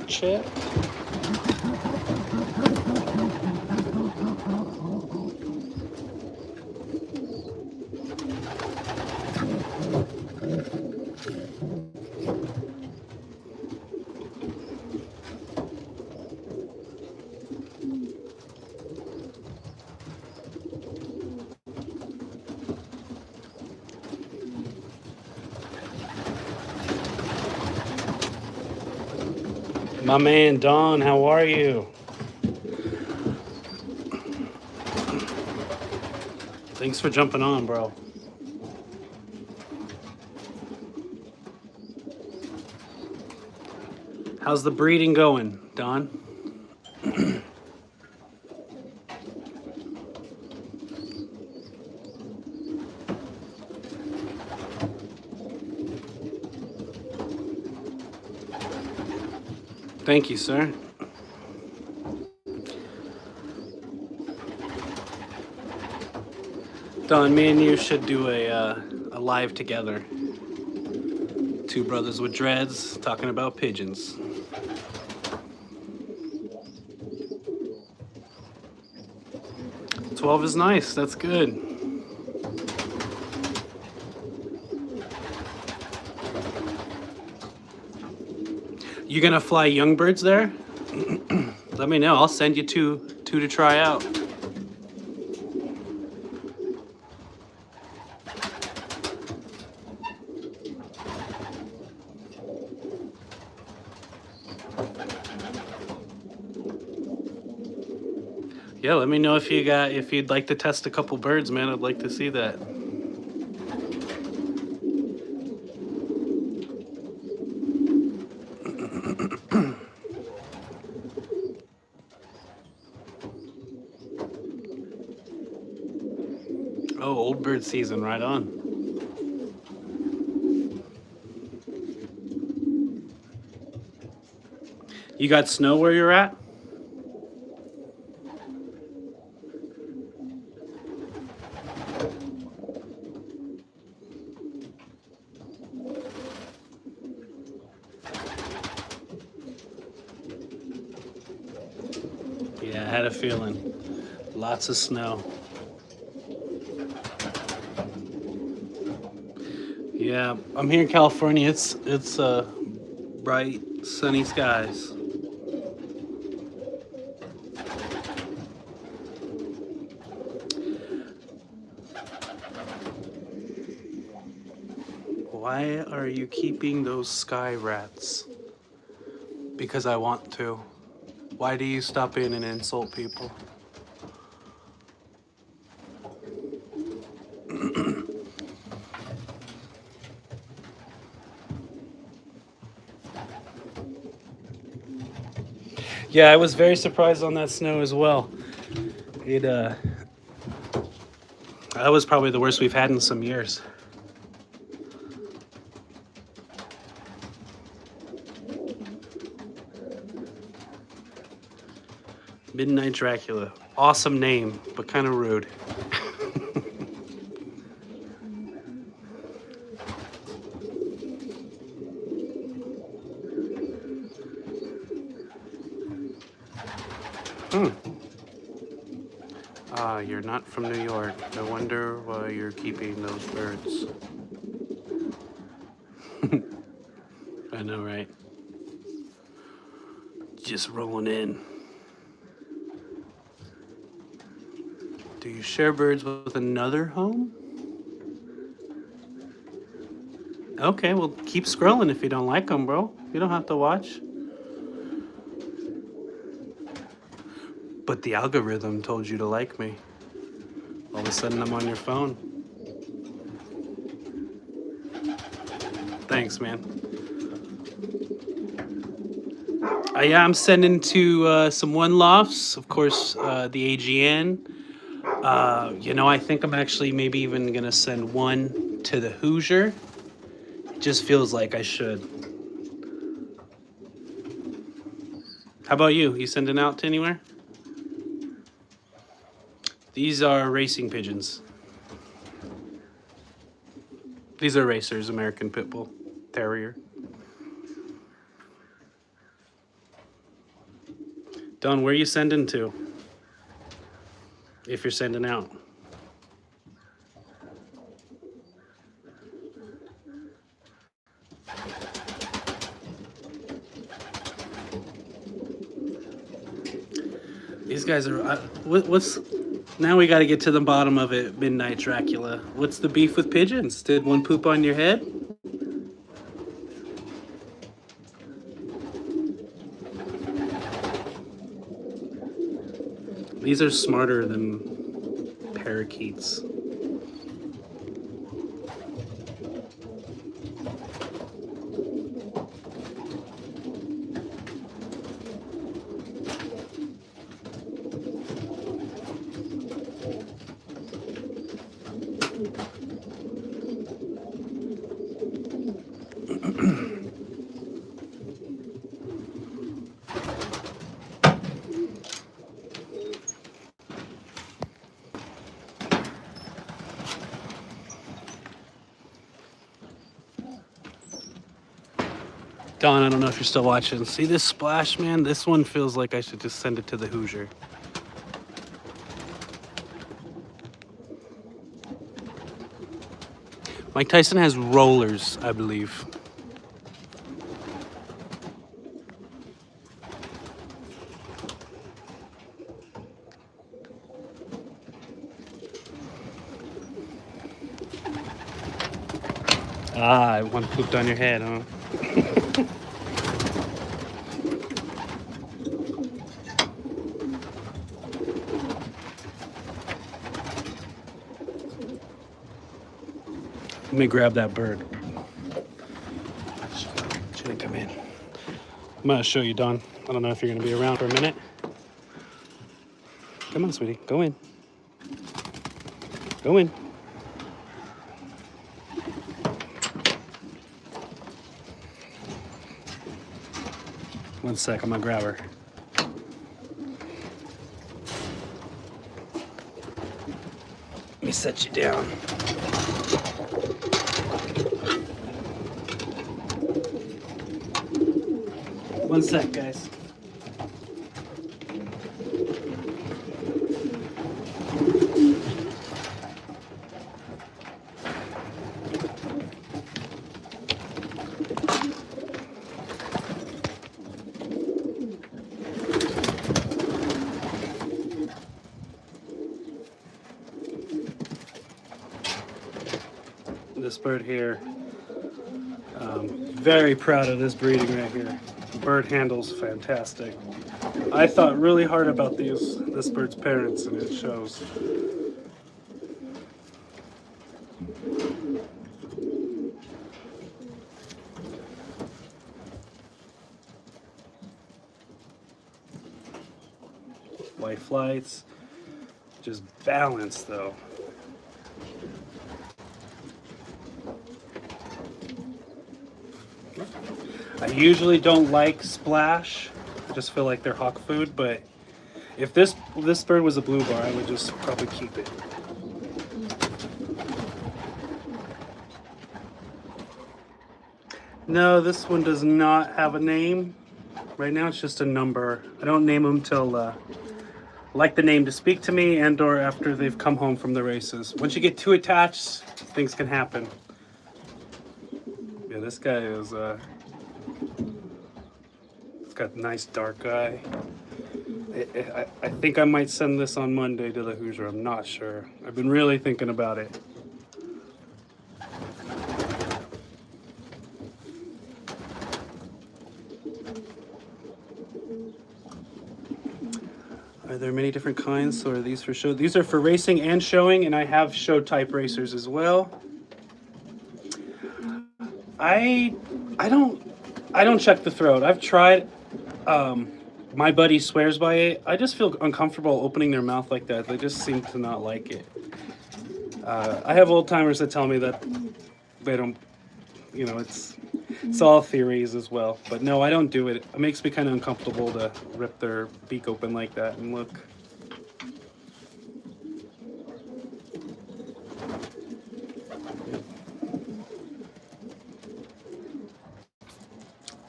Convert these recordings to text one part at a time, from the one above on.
chip. My man Don, how are you? Thanks for jumping on, bro. How's the breeding going, Don? Thank you, sir. Don, me and you should do a live together. Two brothers with dreads talking about pigeons. "12 is nice. That's good." You gonna fly young birds there? Let me know. I'll send you two to try out. Yeah, let me know if you'd like to test a couple birds, man. I'd like to see that. Oh, old bird season, right on. You got snow where you're at? Yeah, I had a feeling. Lots of snow. Yeah, I'm here in California. It's bright, sunny skies. Why are you keeping those sky rats? Because I want to. Why do you stop in and insult people? Yeah, I was very surprised on that snow as well. That was probably the worst we've had in some years. Midnight Dracula. Awesome name, but kind of rude. You're not from New York. No wonder why you're keeping those birds. I know, right? Just rolling in. Do you share birds with another home? Okay, well, keep scrolling if you don't like them, bro. You don't have to watch. But the algorithm told you to like me. All of a sudden, I'm on your phone. Thanks, man. Yeah, I'm sending to some one lofts, of course, the AGN. I think I'm actually maybe even gonna send one to the Hoosier. It just feels like I should. How about you? You sending out to anywhere? These are racing pigeons. These are racers, American Pit Bull Terrier. Don, where are you sending to? If you're sending out. These guys are. What's now? We got to get to the bottom of it. Midnight Dracula. What's the beef with pigeons? Did one poop on your head? These are smarter than parakeets. Don, I don't know if you're still watching. See this splash, man? This one feels like I should just send it to the Hoosier. Mike Tyson has rollers, I believe. Ah, one pooped on your head, huh? Let me grab that bird. Shouldn't come in. I'm gonna show you, Don. I don't know if you're gonna be around for a minute. Come on, sweetie. Go in. Go in. One sec, I'm gonna grab her. Let me set you down. One sec, guys. This bird here, very proud of this breeding right here. The bird handles fantastic. I thought really hard about this bird's parents, and it shows. White flights, just balanced though. I usually don't like splash. I just feel like they're hawk food, but if this bird was a blue bar, I would just probably keep it. No, this one does not have a name. Right now it's just a number. I don't name them till I like the name to speak to me and or after they've come home from the races. Once you get too attached, things can happen. Yeah, this guy is it's got a nice dark eye. I think I might send this on Monday to the Hoosier. I'm not sure. I've been really thinking about it. Are there many different kinds, or are these for show? These are for racing and showing, and I have show type racers as well. I don't check the throat. I've tried. My buddy swears by it. I just feel uncomfortable opening their mouth like that. They just seem to not like it. I have old timers that tell me that they don't. You know, it's all theories as well. But no, I don't do it. It makes me kind of uncomfortable to rip their beak open like that and look.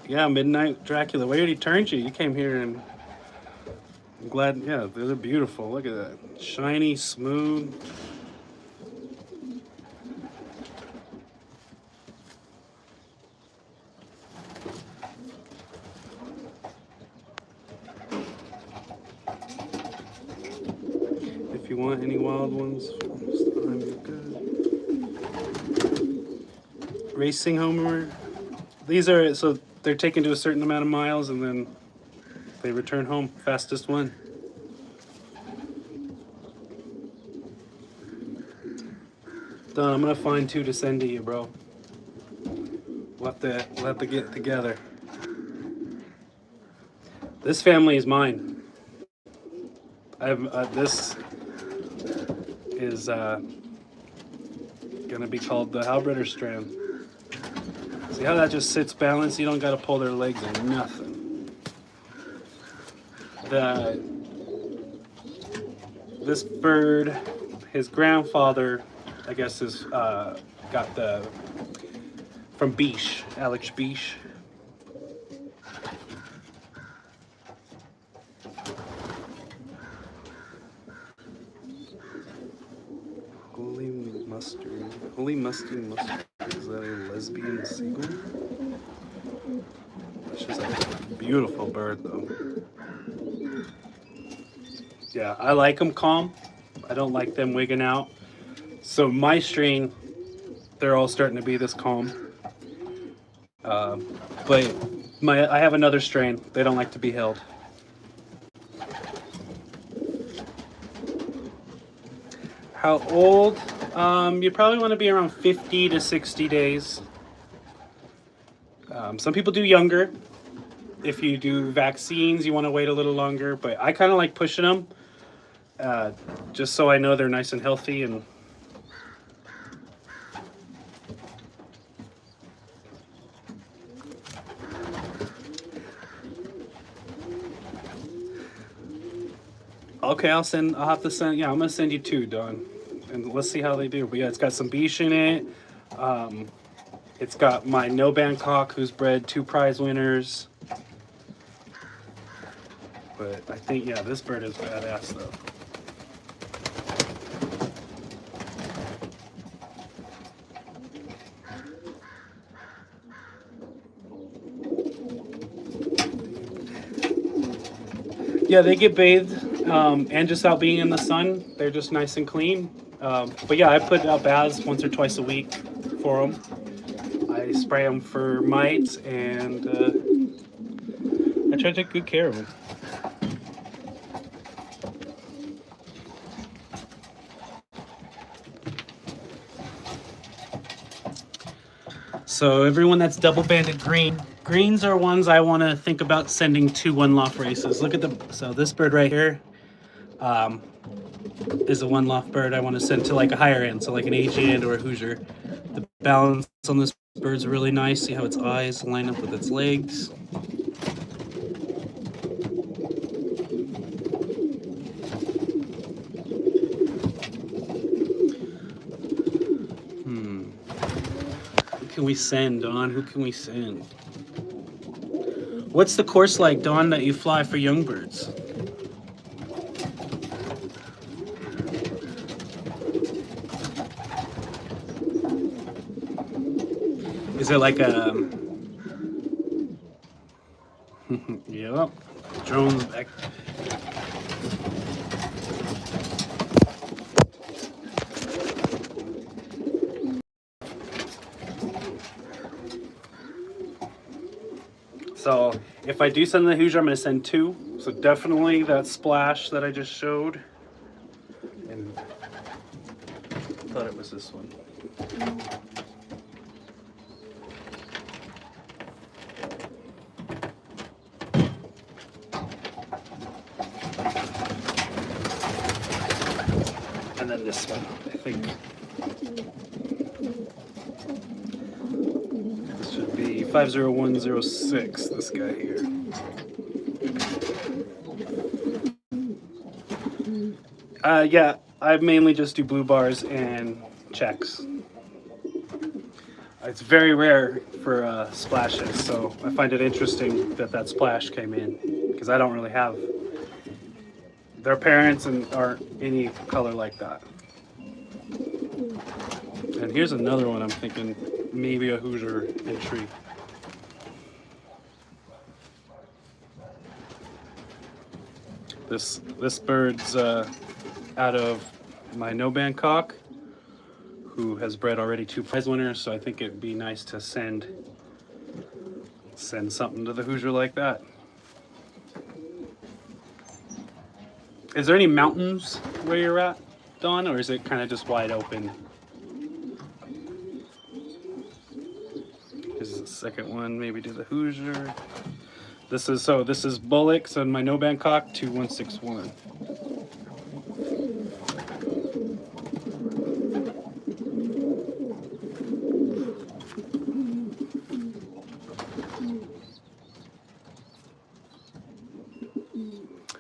Yeah, Midnight Dracula. We already turned you. You came here and I'm glad, yeah, they're beautiful. Look at that. Shiny, smooth. If you want any wild ones, this time you're good. Racing Homer. These are, so they're taken to a certain amount of miles and then they return home. Fastest one. Done. I'm gonna find 2 to send to you, bro. We'll have to get together. This family is mine. I have this is gonna be called the Halbritter strand. See how that just sits balanced? You don't gotta pull their legs or nothing. This bird, his grandfather, I guess, is got the from Biche, Alex Biche. Holy musty mustard. Is that a lesbian seagull? That's just a beautiful bird, though. Yeah, I like them calm. I don't like them wigging out. So my strain, they're all starting to be this calm. But I have another strain. They don't like to be held. How old? You probably want to be around 50 to 60 days. Some people do younger. If you do vaccines, you want to wait a little longer. But I kind of like pushing them, just so I know they're nice and healthy. And okay, I'll have to send. Yeah, I'm gonna send you 2, Don, and let's see how they do. But yeah, it's got some Biche in it. It's got my no band cock, who's bred 2 prize winners. But I think, yeah, this bird is badass though. Yeah, they get bathed and just out being in the sun. They're just nice and clean. But yeah, I put out baths once or twice a week for them. I spray them for mites and I try to take good care of them. So everyone that's double banded greens are ones I want to think about sending to one loft races. Look at so this bird right here is a one loft bird I want to send to like a higher end, so like an AGN or a Hoosier. The balance on this bird's really nice. See how its eyes line up with its legs. Who can we send, Don? Who can we send? What's the course like, Don, that you fly for young birds? Is it like a... Yep. Drones back. So if I do send the Hoosier, I'm going to send 2. So definitely that splash that I just showed. And I thought it was this one. And then this one, I think. This should be 50106, this guy here. Yeah, I mainly just do blue bars and checks. It's very rare for splashes, so I find it interesting that that splash came in, because I don't really have their parents and aren't any color like that. And here's another one I'm thinking maybe a Hoosier entry. This bird's out of my no-band cock, who has bred already 2 prize winners, so I think it'd be nice to send something to the Hoosier like that. Is there any mountains where you're at, Dawn, or is it kind of just wide open? Here's the second one, maybe to the Hoosier. This is Bullocks on my no-band cock, 2161.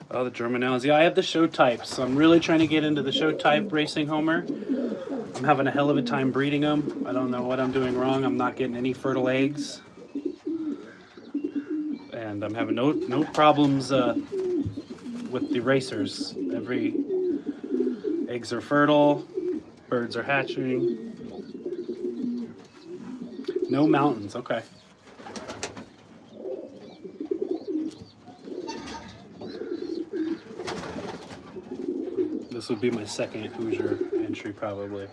Oh, the German Allies. Yeah, I have the show types, so I'm really trying to get into the show type racing Homer. I'm having a hell of a time breeding them. I don't know what I'm doing wrong. I'm not getting any fertile eggs. And I'm having no problems with the racers. Every eggs are fertile, birds are hatching. No mountains, okay. This would be my second Hoosier entry, probably.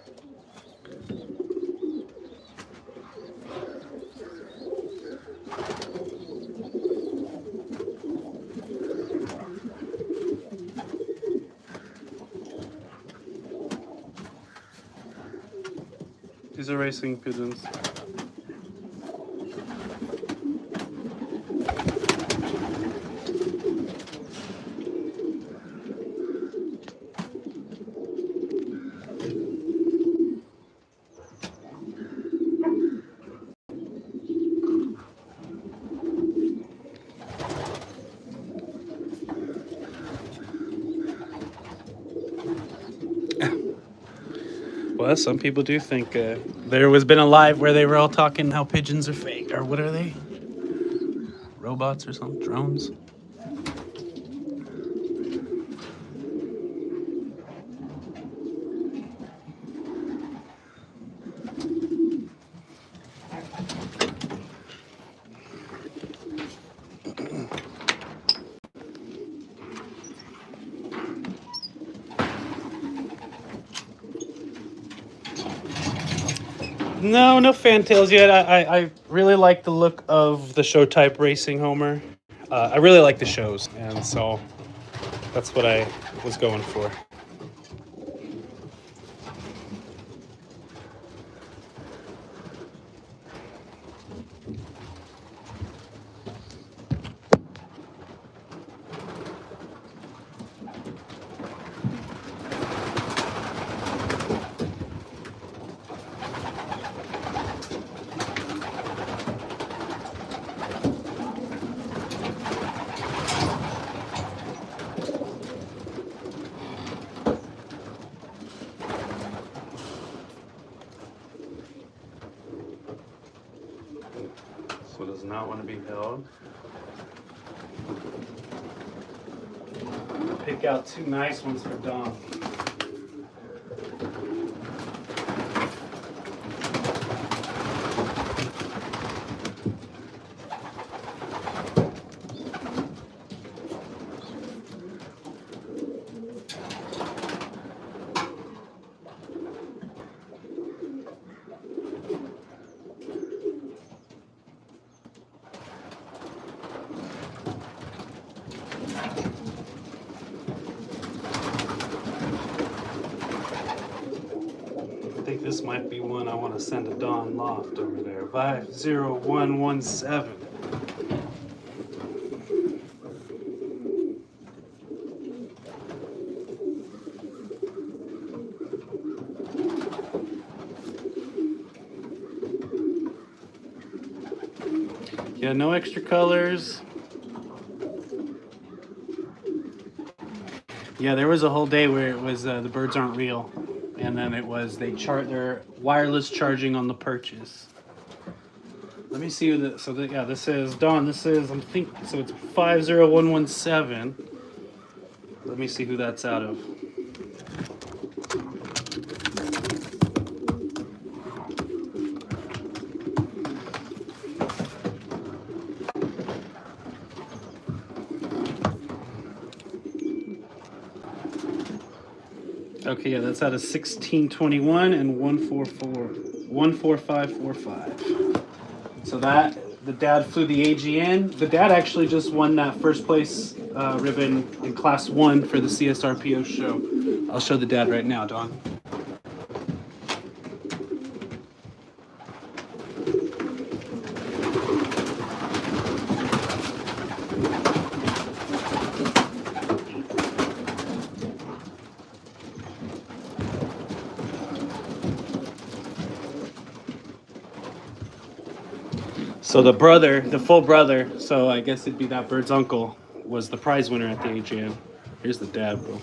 These are racing pigeons. Well, some people do think there was been a live where they were all talking how pigeons are fake, or what are they? Robots or something? Drones? No fantails yet. I really like the look of the show type racing Homer. I really like the shows, and so that's what I was going for. So does not want to be held. I'll pick out 2 nice ones for Dom. I think this might be one I want to send to Dawn Loft over there. 50117. Yeah, no extra colors. Yeah, there was a whole day where it was the birds aren't real. And then it was their wireless charging on the perches. Let me see what this is Dawn. This is so it's 50117. Let me see who that's out of. Okay, yeah, that's out of 1621 and 14545. So that the dad flew the AGN. The dad actually just won that first place ribbon in Class 1 for the CSRPO show. I'll show the dad right now, Don. So the brother, the full brother, so I guess it'd be that bird's uncle, was the prize winner at the AGM. Here's the dad, bro.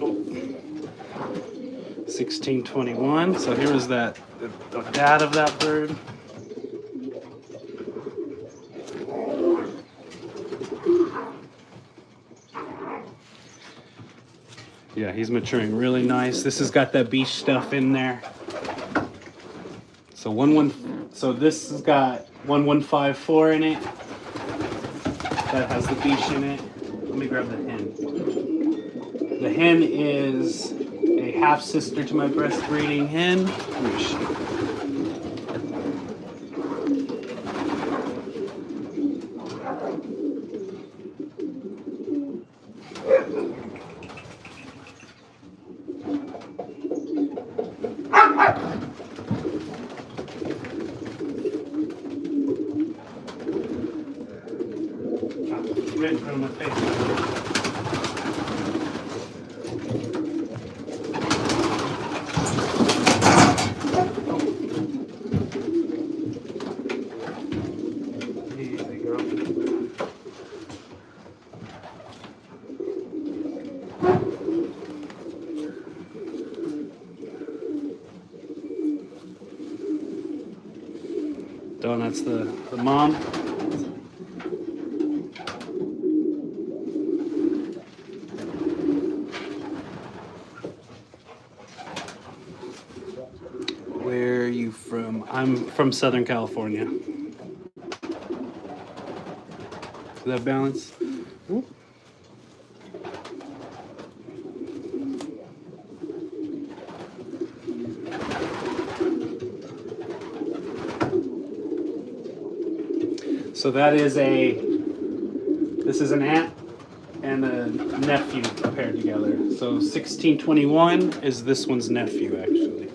Oh. 1621. So here was that, the dad of that bird. Yeah, he's maturing really nice. This has got that beach stuff in there. So so this has got 1154 in it. That has the beach in it. Let me grab the hen. The hen is a half sister to my breast breeding hen. Where is she? Right in front of my face. Easy, girl. Dawn, that's the mom. Where are you from? I'm from Southern California. Is that balance? Ooh. So that is this is an aunt and a nephew paired together. So 1621 is this one's nephew, actually.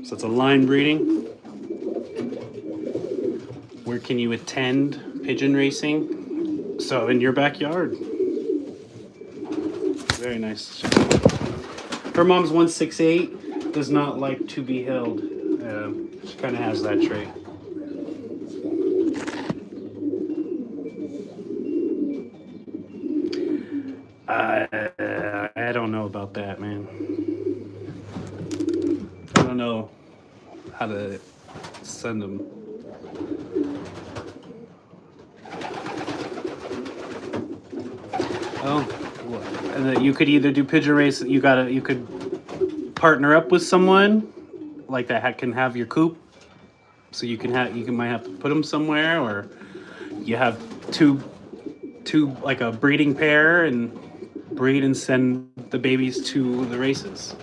So it's a line breeding. Where can you attend pigeon racing? So in your backyard. Very nice. Her mom's 168, does not like to be held. She kind of has that trait. I don't know about that, man. I don't know how to send them. Oh, and that you could either do pigeon race. You could partner up with someone like that can have your coop. So you might have to put them somewhere, or you have two like a breeding pair and breed and send the babies to the races.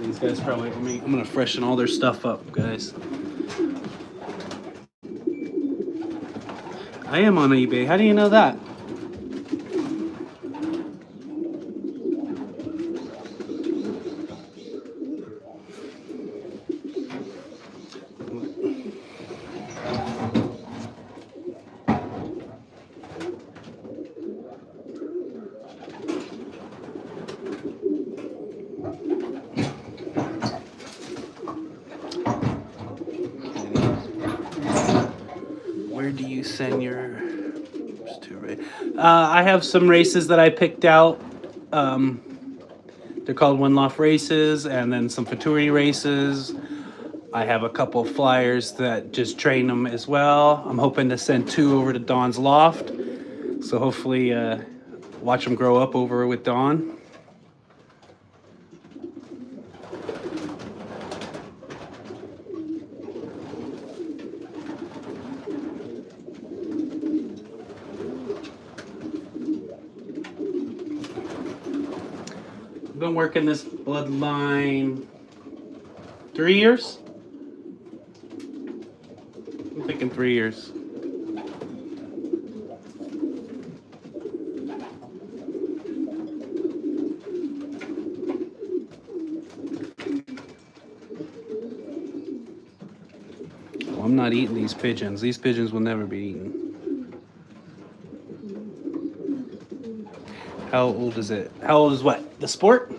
These guys probably, I'm gonna freshen all their stuff up, guys. I am on eBay. How do you know that? Where do you send your... I have some races that I picked out. They're called One Loft races, and then some futurity races. I have a couple flyers that just train them as well. I'm hoping to send 2 over to Dawn's loft. So hopefully watch them grow up over with Dawn. I've been working this bloodline 3 years? I'm thinking 3 years. Well, I'm not eating these pigeons. These pigeons will never be eaten. How old is it? How old is what? The sport?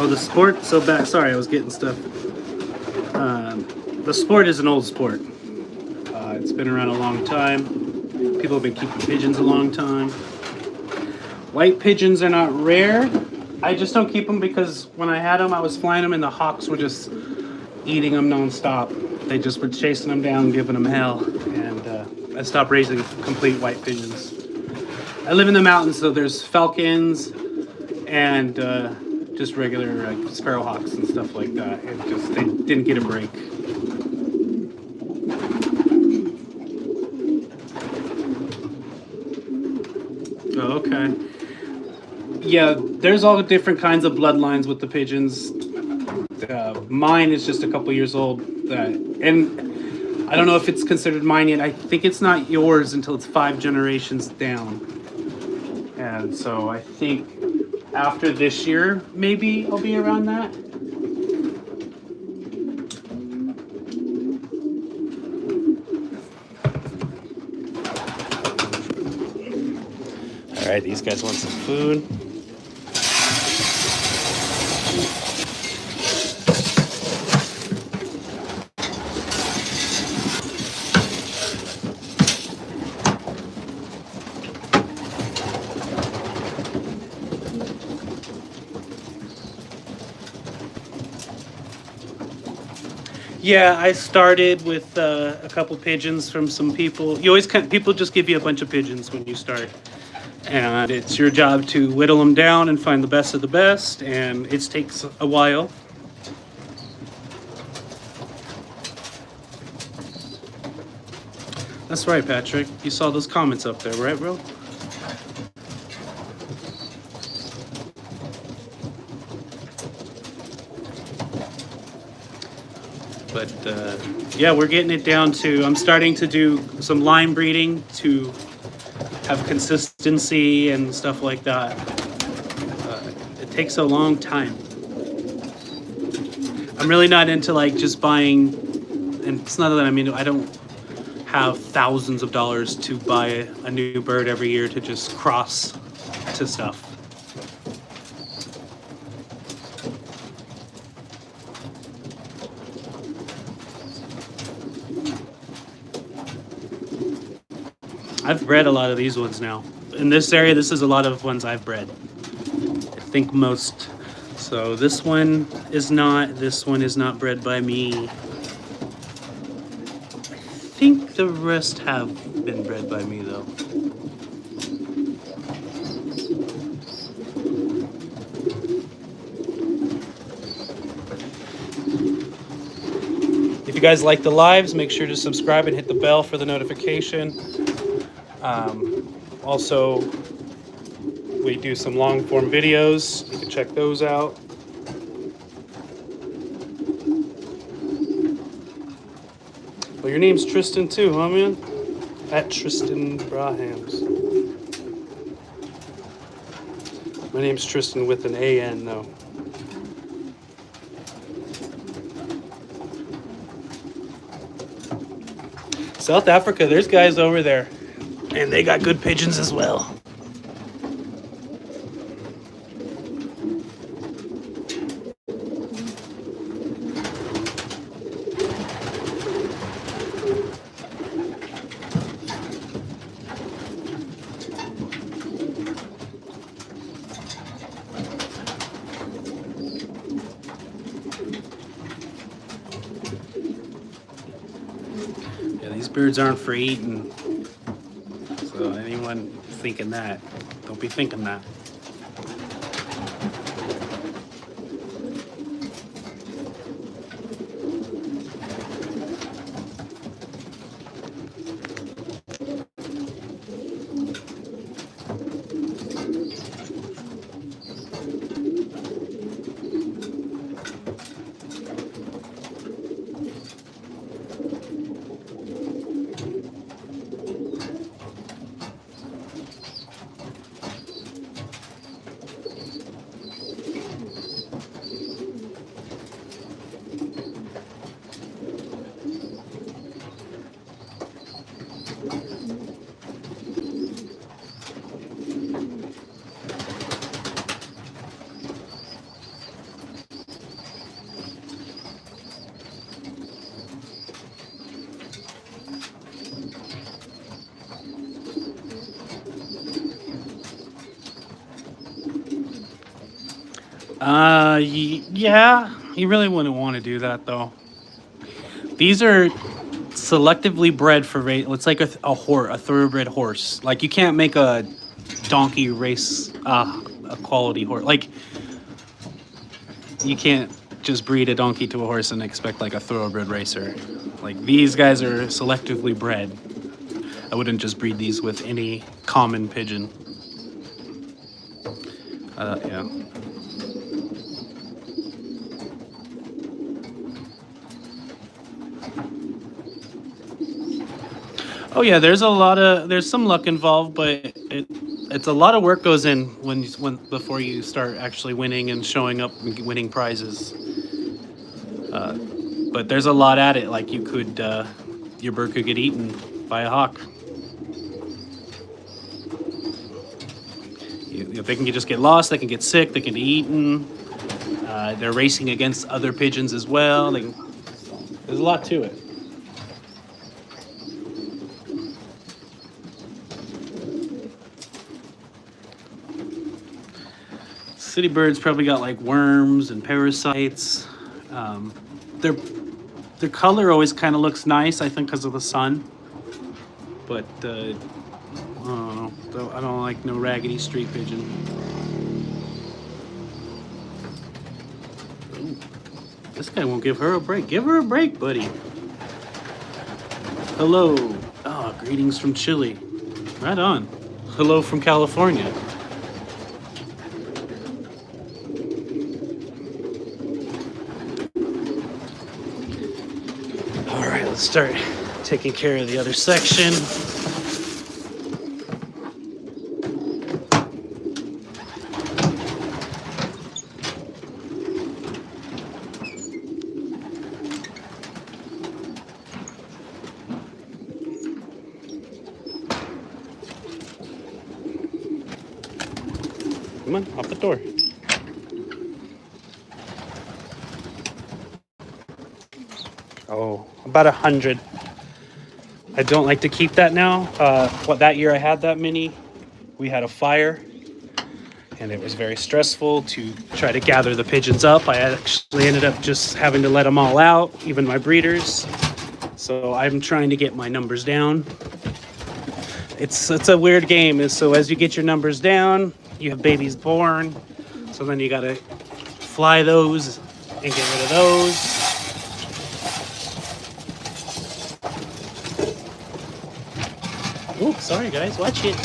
Oh, the sport? So bad. Sorry, I was getting stuff. The sport is an old sport. It's been around a long time. People have been keeping pigeons a long time. White pigeons are not rare. I just don't keep them because when I had them, I was flying them and the hawks were just eating them nonstop. They just were chasing them down, giving them hell. And I stopped raising complete white pigeons. I live in the mountains, so there's falcons and just regular sparrowhawks and stuff like that. It just, they didn't get a break. Oh, okay. Yeah, there's all different kinds of bloodlines with the pigeons. Mine is just a couple years old. And I don't know if it's considered mine yet. I think it's not yours until it's 5 generations down. And so I think after this year, maybe I'll be around that. All right, these guys want some food. Yeah, I started with a couple pigeons from some people. You always people just give you a bunch of pigeons when you start, and it's your job to whittle them down and find the best of the best, and it takes a while. That's right, Patrick. You saw those comments up there, right, bro? But yeah, we're getting it down to, I'm starting to do some line breeding to have consistency and stuff like that. It takes a long time. I'm really not into like just buying, and it's not that I don't have thousands of dollars to buy a new bird every year to just cross to stuff. I've bred a lot of these ones now. In this area, this is a lot of ones I've bred. I think most. So this one is not bred by me. I think the rest have been bred by me though. If you guys like the lives, make sure to subscribe and hit the bell for the notification. Also, we do some long form videos. You can check those out. Well, your name's Tristan too, huh, man? At Tristan Brahams. My name's Tristan with an A-N, though. South Africa, there's guys over there. And they got good pigeons as well. Yeah, these birds aren't for eating. So anyone thinking that, don't be thinking that. Yeah, you really wouldn't want to do that though. These are selectively bred for race. It's like a thoroughbred horse. Like you can't make a donkey race a quality horse. Like you can't just breed a donkey to a horse and expect like a thoroughbred racer. Like these guys are selectively bred. I wouldn't just breed these with any common pigeon. Yeah. Oh yeah, there's some luck involved, but it's a lot of work goes in before you start actually winning and showing up and winning prizes. But there's a lot at it. Like you could, your bird could get eaten by a hawk. they can just get lost, they can get sick, they can be eaten. They're racing against other pigeons as well. There's a lot to it. City birds probably got like worms and parasites. Their color always kind of looks nice, I think, because of the sun. But I don't like no raggedy street pigeon. Ooh, this guy won't give her a break. Give her a break, buddy. Hello. Oh, greetings from Chile. Right on. Hello from California. All right, let's start taking care of the other section. Come on, off the door. Oh, about 100. I don't like to keep that now. That year I had that many, we had a fire, and it was very stressful to try to gather the pigeons up. I actually ended up just having to let them all out, even my breeders. So I'm trying to get my numbers down. It's a weird game. So as you get your numbers down, you have babies born. So then you gotta fly those and get rid of those. Oh, sorry guys, watch it.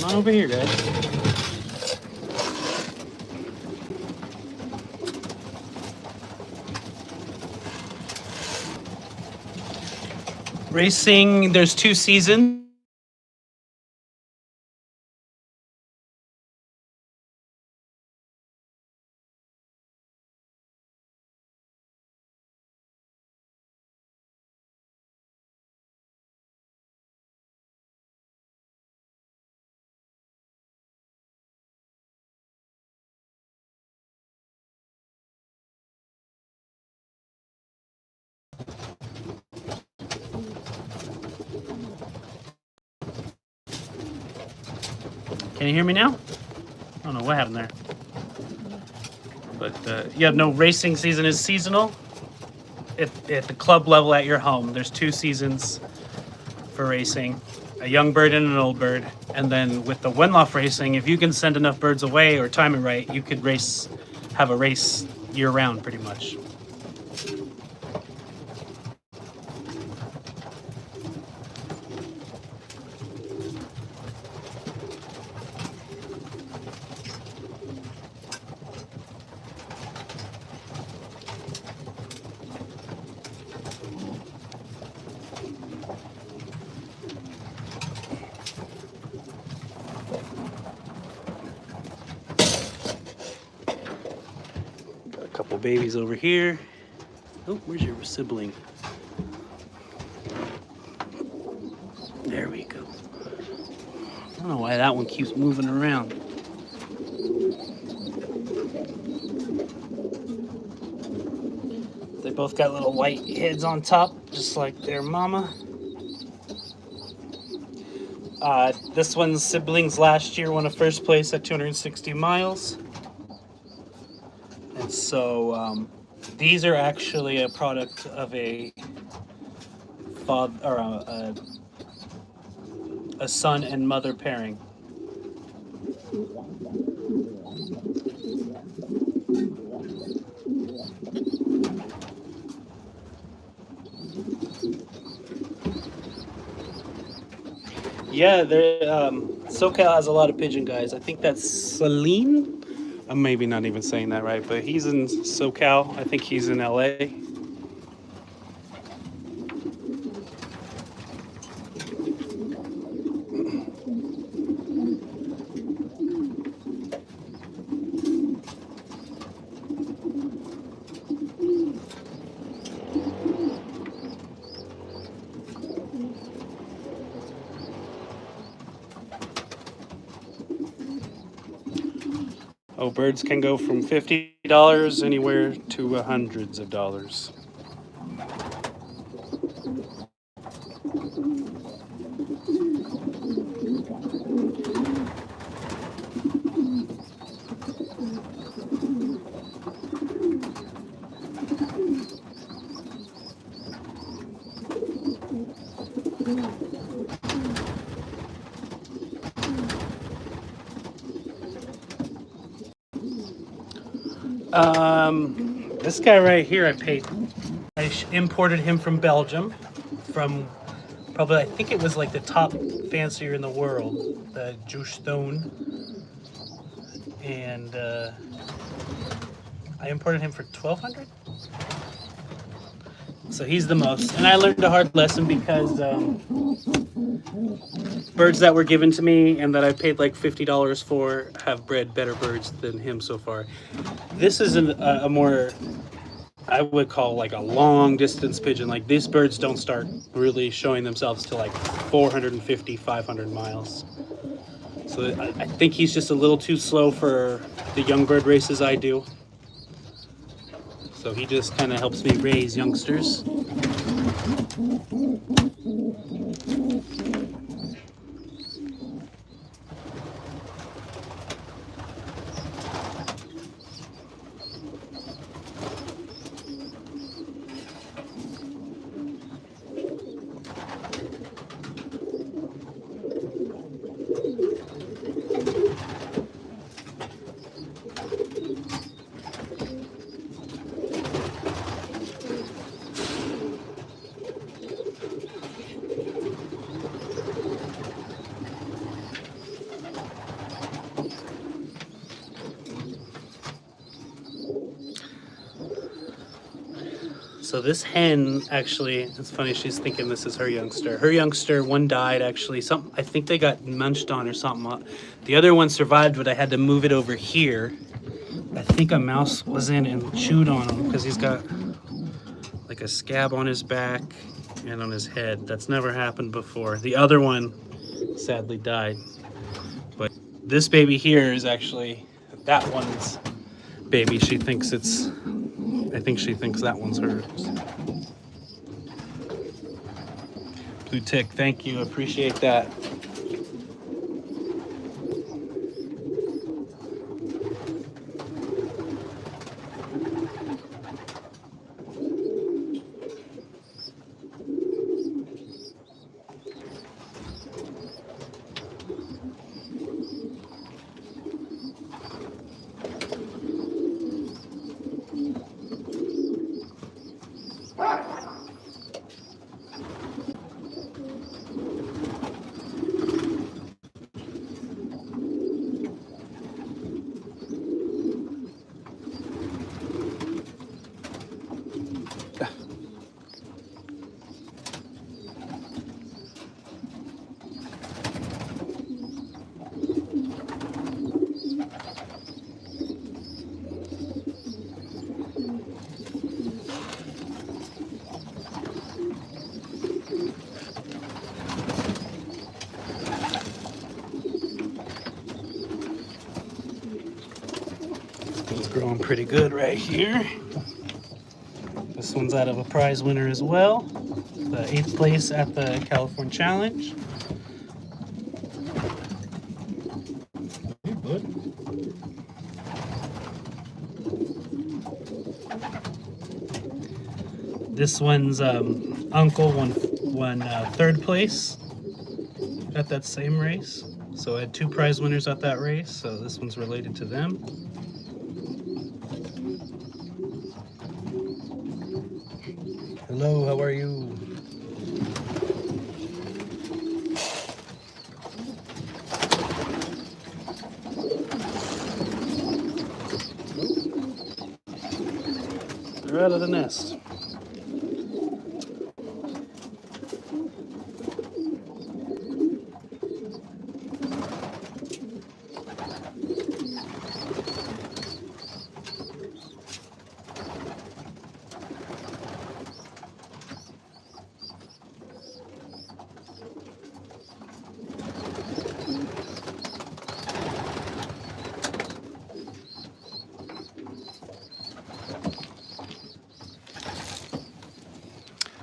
Come on over here, guys. Racing, there's 2 seasons. Can you hear me now? I don't know what happened there. But yeah, no, racing season is seasonal. At the club level at your home, there's 2 seasons for racing, a young bird and an old bird. And then with the one-loft racing, if you can send enough birds away or time it right, you could have a race year-round pretty much. couple babies over here. Oh, where's your sibling? There we go. I don't know why that one keeps moving around. They both got little white heads on top, just like their mama. This one's siblings last year won a first place at 260 miles. And so these are actually a product of a father or a son and mother pairing. Yeah, SoCal has a lot of pigeon guys. I think that's Celine. I'm maybe not even saying that right, but he's in SoCal. I think he's in LA. Oh, birds can go from $50 anywhere to hundreds of dollars. This guy right here, I imported him from Belgium, from probably, I think it was like the top fancier in the world, the Stone. And I imported him for $1,200. So he's the most. And I learned a hard lesson because birds that were given to me and that I paid like $50 for have bred better birds than him so far. This is a more, I would call like a long distance pigeon. Like these birds don't start really showing themselves to like 450, 500 miles. So I think he's just a little too slow for the young bird races I do. So he just kind of helps me raise youngsters. So this hen, actually, it's funny, she's thinking this is her youngster. Her youngster, one died actually. I think they got munched on or something. The other one survived, but I had to move it over here. I think a mouse was in and chewed on him because he's got like a scab on his back and on his head. That's never happened before. The other one sadly died. But this baby here is actually that one's baby. She thinks it's, I think she thinks that one's hers. Blue tick, thank you, appreciate that. pretty good right here. This one's out of a prize winner as well. The 8th place at the California Challenge. Hey, bud. This one's uncle won 3rd place at that same race. So I had 2 prize winners at that race. So this one's related to them. Hello, how are you? They're out of the nest.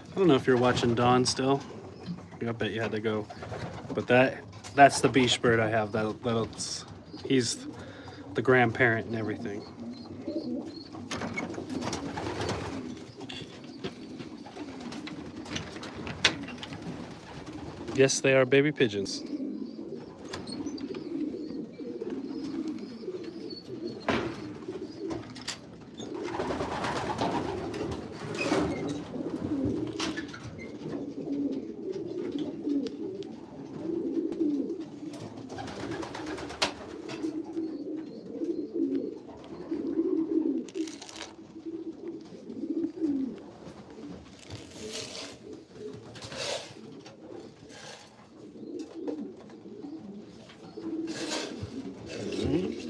I don't know if you're watching Dawn still. I bet you had to go. But that's the beach bird I have. He's the grandparent and everything. Yes, they are baby pigeons.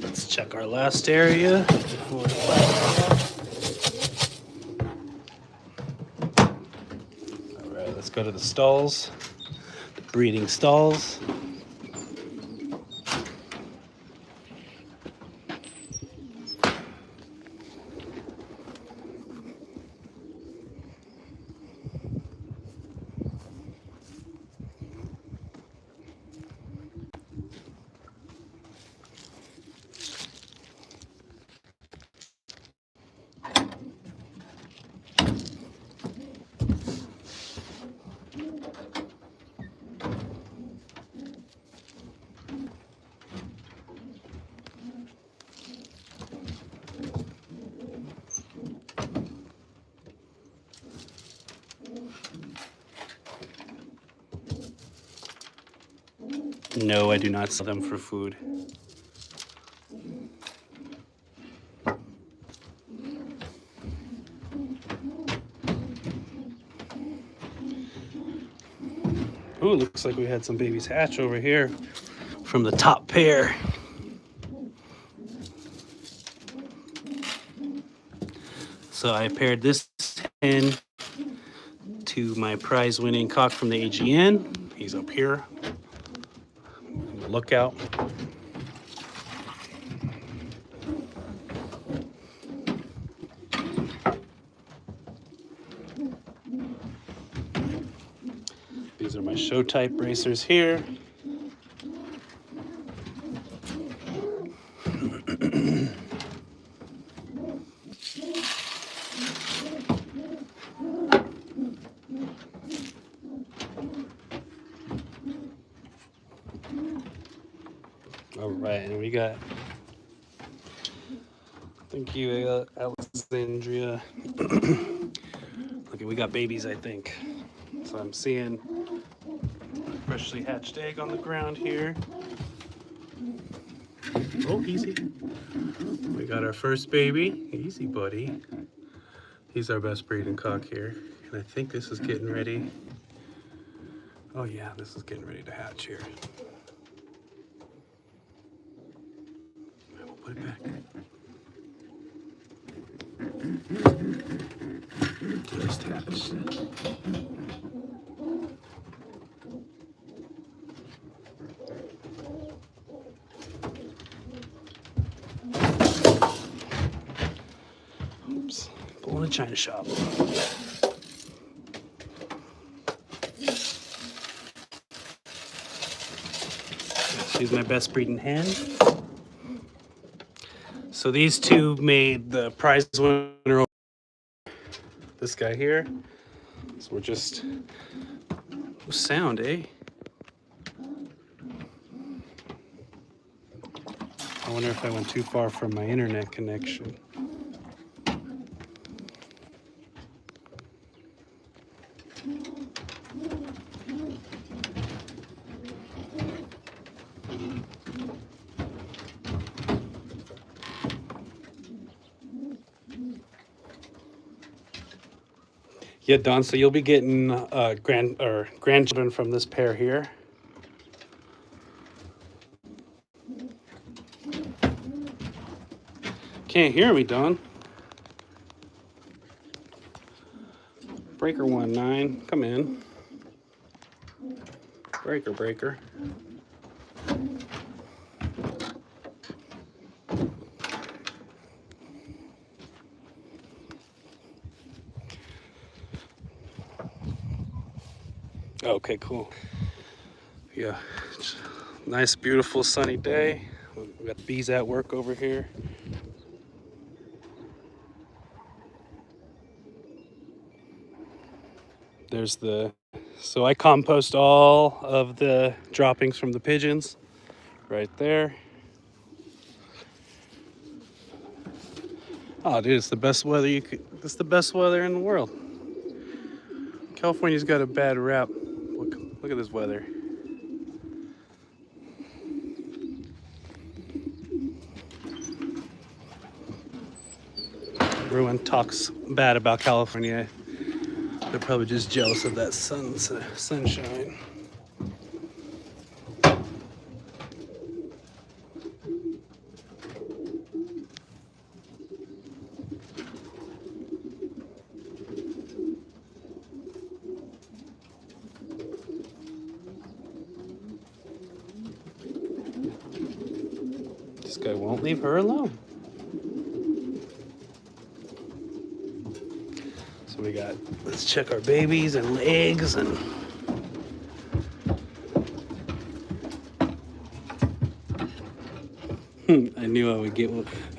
Let's check our last area before we All right, let's go to the stalls, the breeding stalls. No, I do not sell them for food. Ooh, looks like we had some babies hatch over here from the top pair. So I paired this hen to my prize winning cock from the AGN. He's up here. Lookout. These are my show type racers here. All right, and we got, thank you, Alexandria. Okay, we got babies, I think. So I'm seeing a freshly hatched egg on the ground here. Oh, easy. We got our first baby. Easy, buddy. He's our best breeding cock here. And I think this is getting ready. Oh yeah, this is getting ready to hatch here. We'll put it back. Just hatched. China shop. She's my best breeding hen. So these two made the prize winner. This guy here. So we're just sound, eh? I wonder if I went too far from my internet connection. Yeah, Don, so you'll be getting grandchildren from this pair here. Can't hear me, Don. Breaker 19, come in. Breaker. Okay, cool. Yeah, nice, beautiful, sunny day. We got bees at work over here. There's so I compost all of the droppings from the pigeons right there. Oh, dude, it's the best weather it's the best weather in the world. California's got a bad rap. Look at this weather. Everyone talks bad about California. They're probably just jealous of that sunshine. This guy won't leave her alone. So let's check our babies and eggs and I knew I would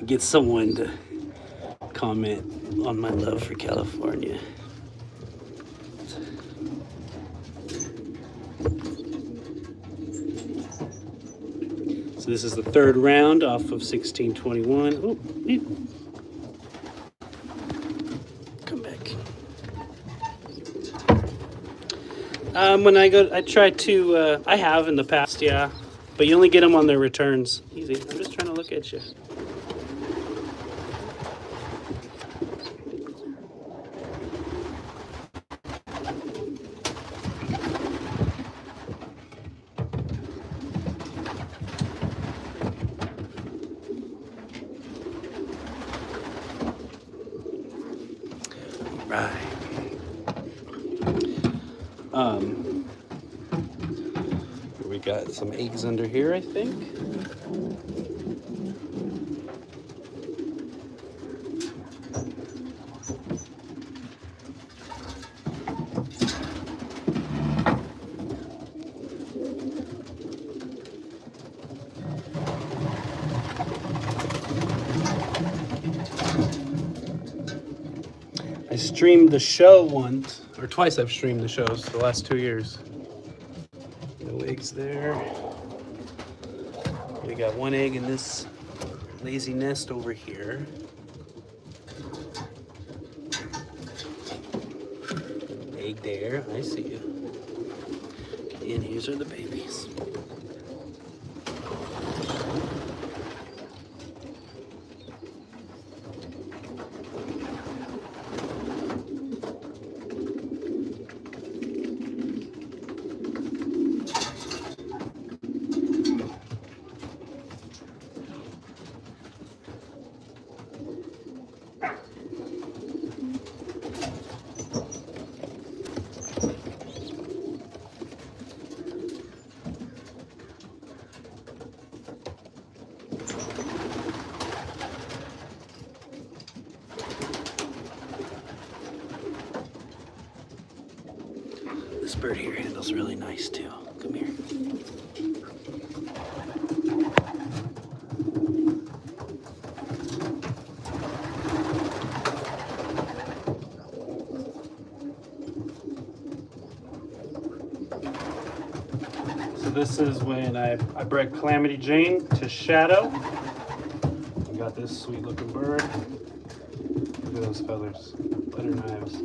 get someone to comment on my love for California. So this is the third round off of 1621. Oh, come back. When I try to, I have in the past, yeah, but you only get them on their returns. Easy. I'm just trying to look at you. Right. We got some eggs under here, I think. I streamed the show once, or twice I've streamed the shows the last 2 years. No eggs there. We got one egg in this lazy nest over here. Egg there, I see you. And here's are the babies. bird here handles really nice too. Come here. So this is when I bred Calamity Jane to Shadow. I got this sweet looking bird. Look at those feathers, butter knives.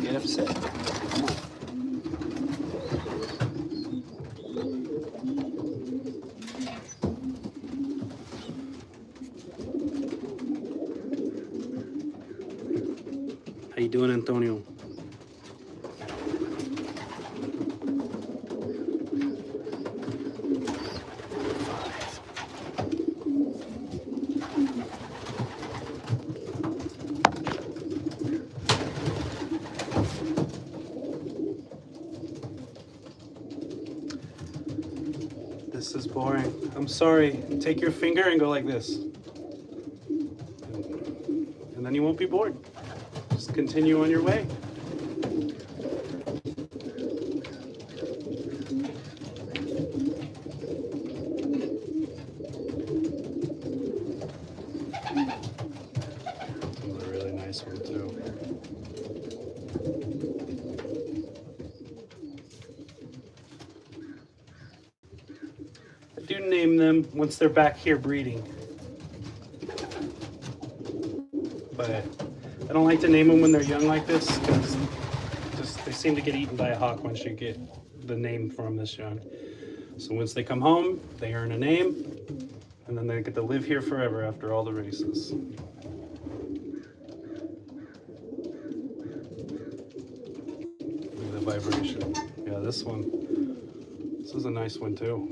Get upset. How you doing, Antonio? This is boring. I'm sorry. Take your finger and go like this. And then you won't be bored. Just continue on your way. This is a really nice one too. I do name them once they're back here breeding. But I don't like to name them when they're young like this because they seem to get eaten by a hawk once you get the name from this young. So once they come home, they earn a name, and then they get to live here forever after all the races. Look at the vibration. Yeah, this is a nice one too.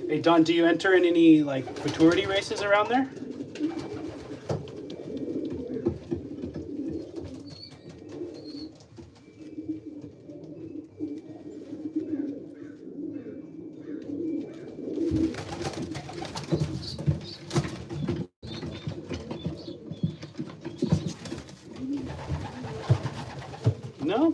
Hey Don, do you enter in any like maturity races around there? No?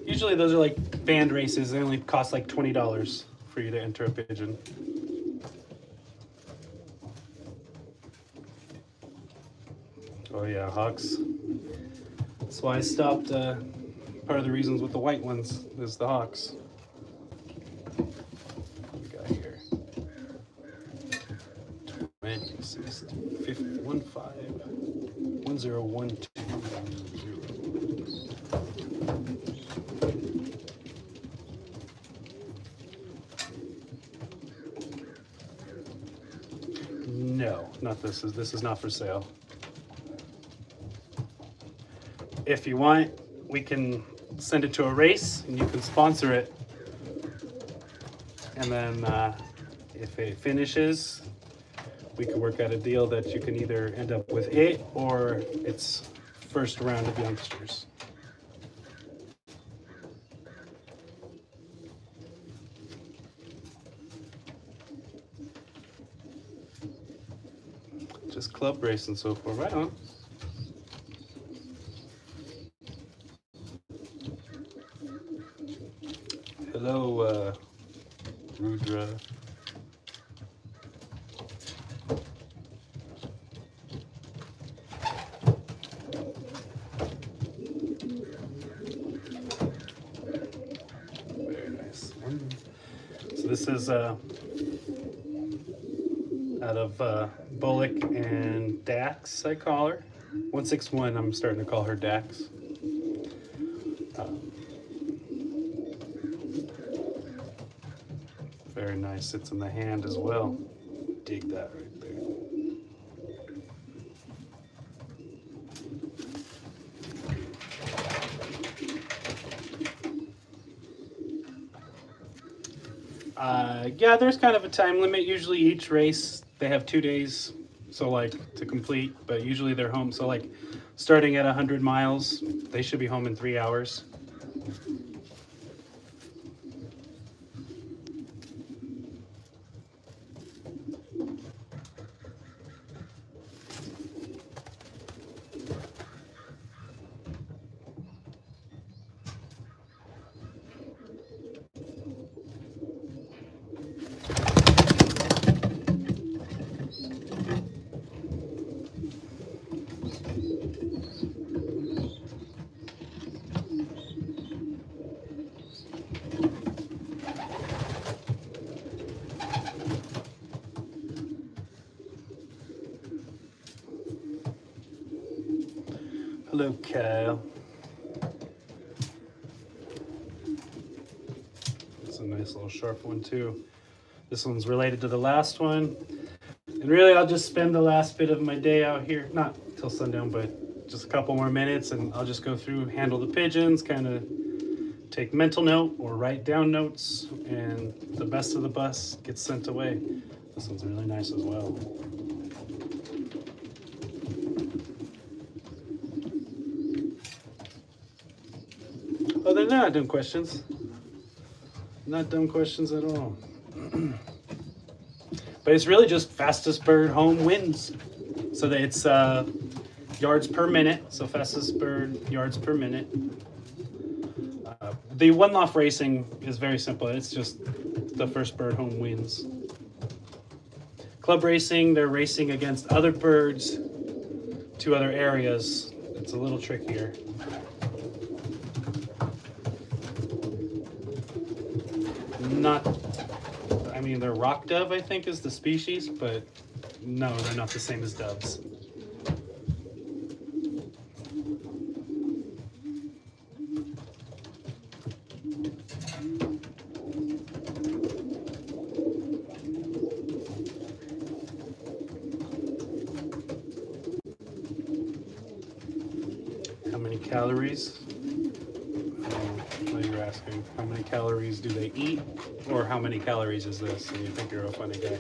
Usually those are like band races. They only cost like $20 for you to enter a pigeon. Oh yeah, hawks. That's why I stopped. Part of the reasons with the white ones is the hawks. What we got here? 26, 50, 15, 1012. No, not this. This is not for sale. If you want, we can send it to a race and you can sponsor it. And then if it finishes, we can work out a deal that you can either end up with it or its first round of youngsters. Just club race and so forth. Right on. Hello, Rudra. Very nice. So this is out of Bullock and Dax, I call her. 161, I'm starting to call her Dax. Very nice, sits in the hand as well. dig that right there. Yeah, there's kind of a time limit. Usually each race, they have 2 days, so like to complete, but usually they're home. So like starting at 100 miles, they should be home in 3 hours. Hello, Kyle. It's a nice little sharp one too. This one's related to the last one. And really, I'll just spend the last bit of my day out here, not till sundown, but just a couple more minutes, and I'll just go through, handle the pigeons, kind of take mental note or write down notes, and the best of the bus gets sent away. This one's really nice as well. Oh, they're not dumb questions. Not dumb questions at all. But it's really just fastest bird home wins. So that it's yards per minute. So fastest bird yards per minute. The one loft racing is very simple. It's just the first bird home wins. Club racing, they're racing against other birds to other areas. It's a little trickier. Not, I mean, they're rock dove, I think, is the species, but no, they're not the same as doves. How many calories? You're asking how many calories do they eat, or how many calories is this, and you think you're a funny guy.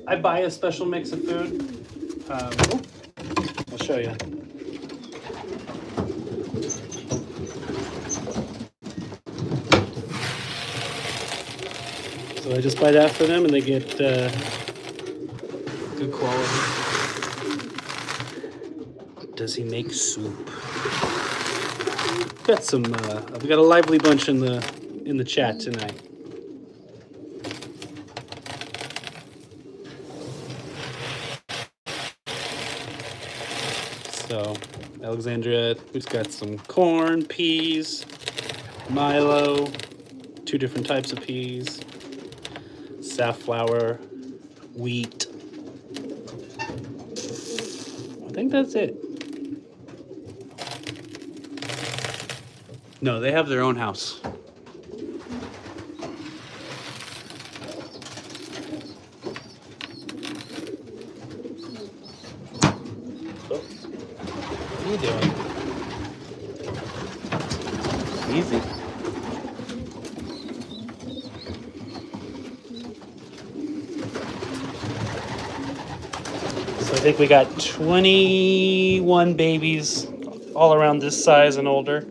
I buy a special mix of food. I'll show you. So I just buy that for them, and they get good quality. Does he make soup? Got some. We got a lively bunch in the chat tonight. So, Alexandria, we've got some corn, peas, Milo, 2 different types of peas, safflower, wheat. I think that's it. No, they have their own house. What are you doing? Easy. So I think we got 21 babies all around this size and older.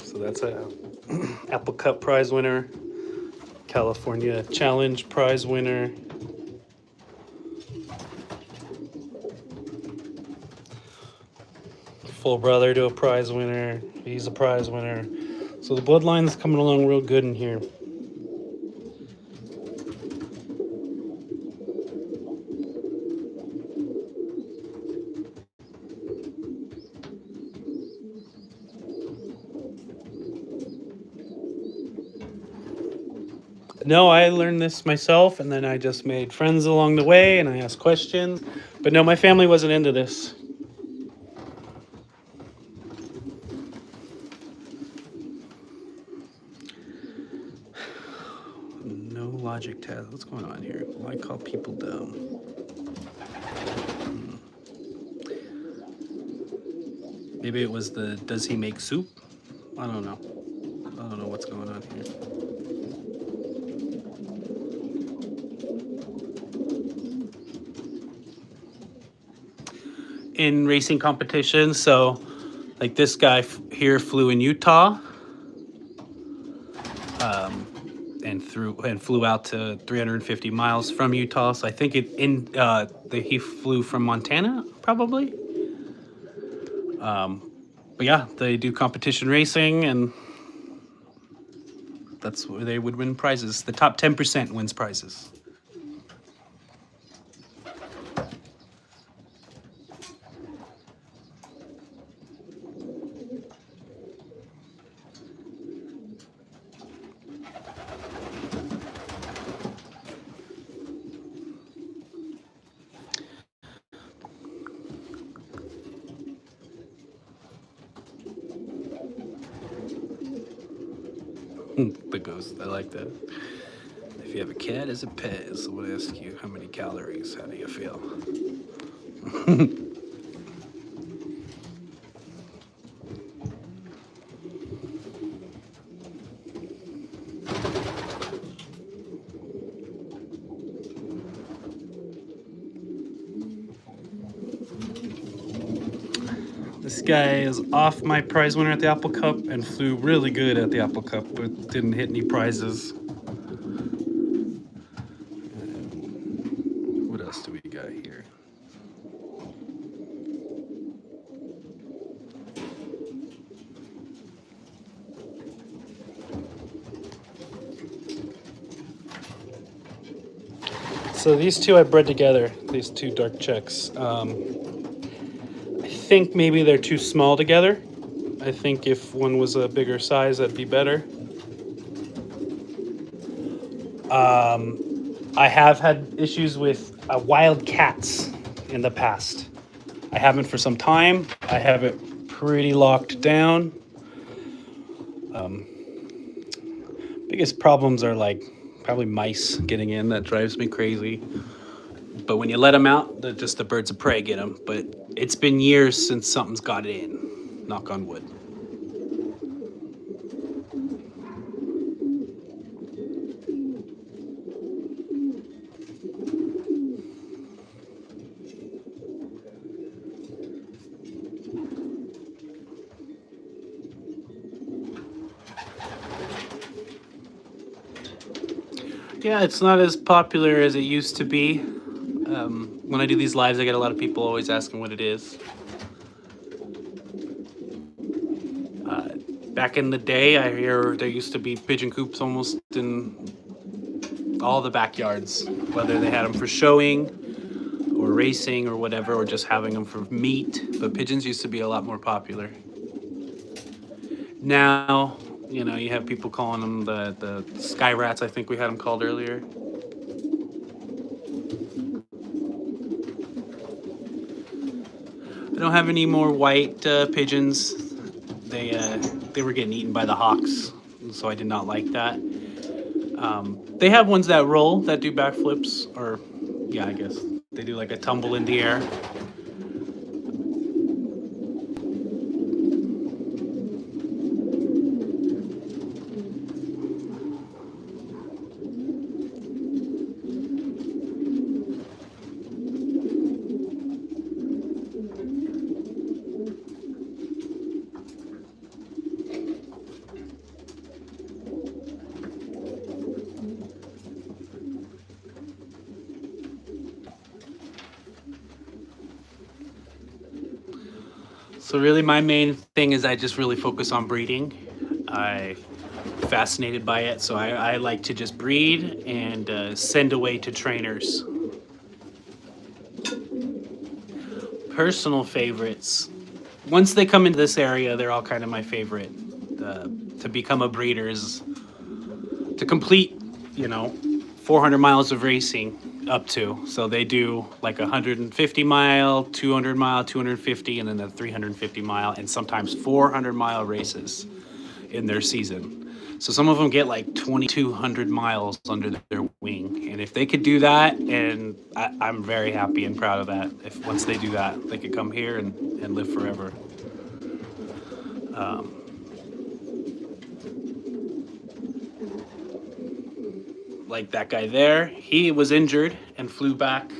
So that's a Apple Cup prize winner, California Challenge prize winner. Full brother to a prize winner. He's a prize winner. So the bloodline's coming along real good in here. No, I learned this myself, and then I just made friends along the way, and I asked questions. But no, my family wasn't into this. No logic test. What's going on here? Why call people dumb? Maybe it was the does he make soup? I don't know. I don't know what's going on here. In racing competitions, so like this guy here flew in Utah, and flew out to 350 miles from Utah. So I think he flew from Montana, probably. But yeah, they do competition racing, and that's where they would win prizes. The top 10% wins prizes. The ghost, I like that. If you have a cat as a pet, someone asks you how many calories, how do you feel? This guy is off my prize winner at the Apple Cup and flew really good at the Apple Cup, but didn't hit any prizes. What else do we got here? So these two I bred together, these two dark checks. I think maybe they're too small together. I think if one was a bigger size, that'd be better. I have had issues with wild cats in the past. I haven't for some time. I have it pretty locked down. Biggest problems are like probably mice getting in. That drives me crazy. But when you let them out, the birds of prey get them. But it's been years since something's got it in. Knock on wood. Yeah, it's not as popular as it used to be. When I do these lives, I get a lot of people always asking what it is. Back in the day, I hear there used to be pigeon coops almost in all the backyards, whether they had them for showing or racing or whatever, or just having them for meat. But pigeons used to be a lot more popular. Now, you know, you have people calling them the sky rats, I think we had them called earlier. I don't have any more white pigeons. They were getting eaten by the hawks, so I did not like that. They have ones that roll, that do backflips, or yeah, I guess they do like a tumble in the air. So really my main thing is I just really focus on breeding. I'm fascinated by it, so I like to just breed and send away to trainers. Personal favorites. Once they come into this area, they're all kind of my favorite. To become a breeder is to complete, 400 miles of racing up to. So they do like 150 mile, 200 mile, 250, and then a 350 mile, and sometimes 400 mile races in their season. So some of them get like 2,200 miles under their wing. And if they could do that, and I'm very happy and proud of that. If once they do that, they could come here and live forever. Like that guy there, he was injured and flew back.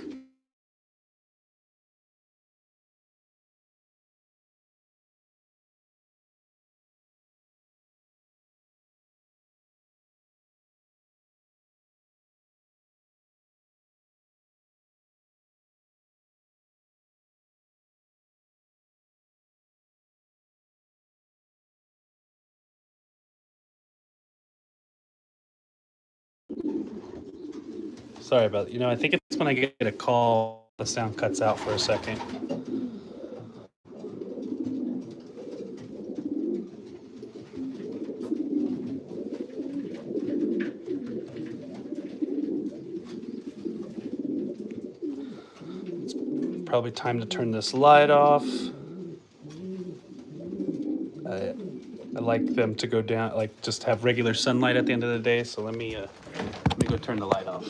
Sorry about I think it's when I get a call, the sound cuts out for a second. It's probably time to turn this light off. I like them to go down, like just have regular sunlight at the end of the day. So let me go turn the light off.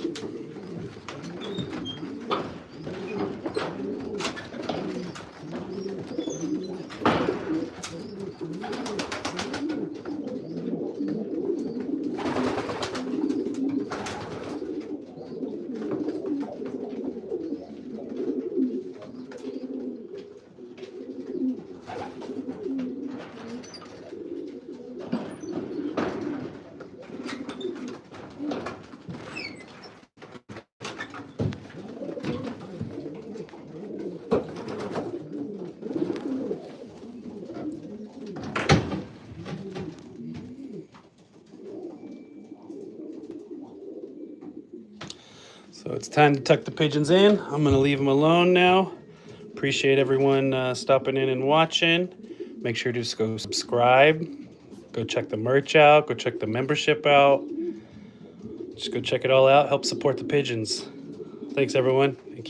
So it's time to tuck the pigeons in. I'm gonna leave them alone now. Appreciate everyone stopping in and watching. Make sure to just go subscribe. Go check the merch out. Go check the membership out. Just go check it all out. Help support the pigeons. Thanks, everyone.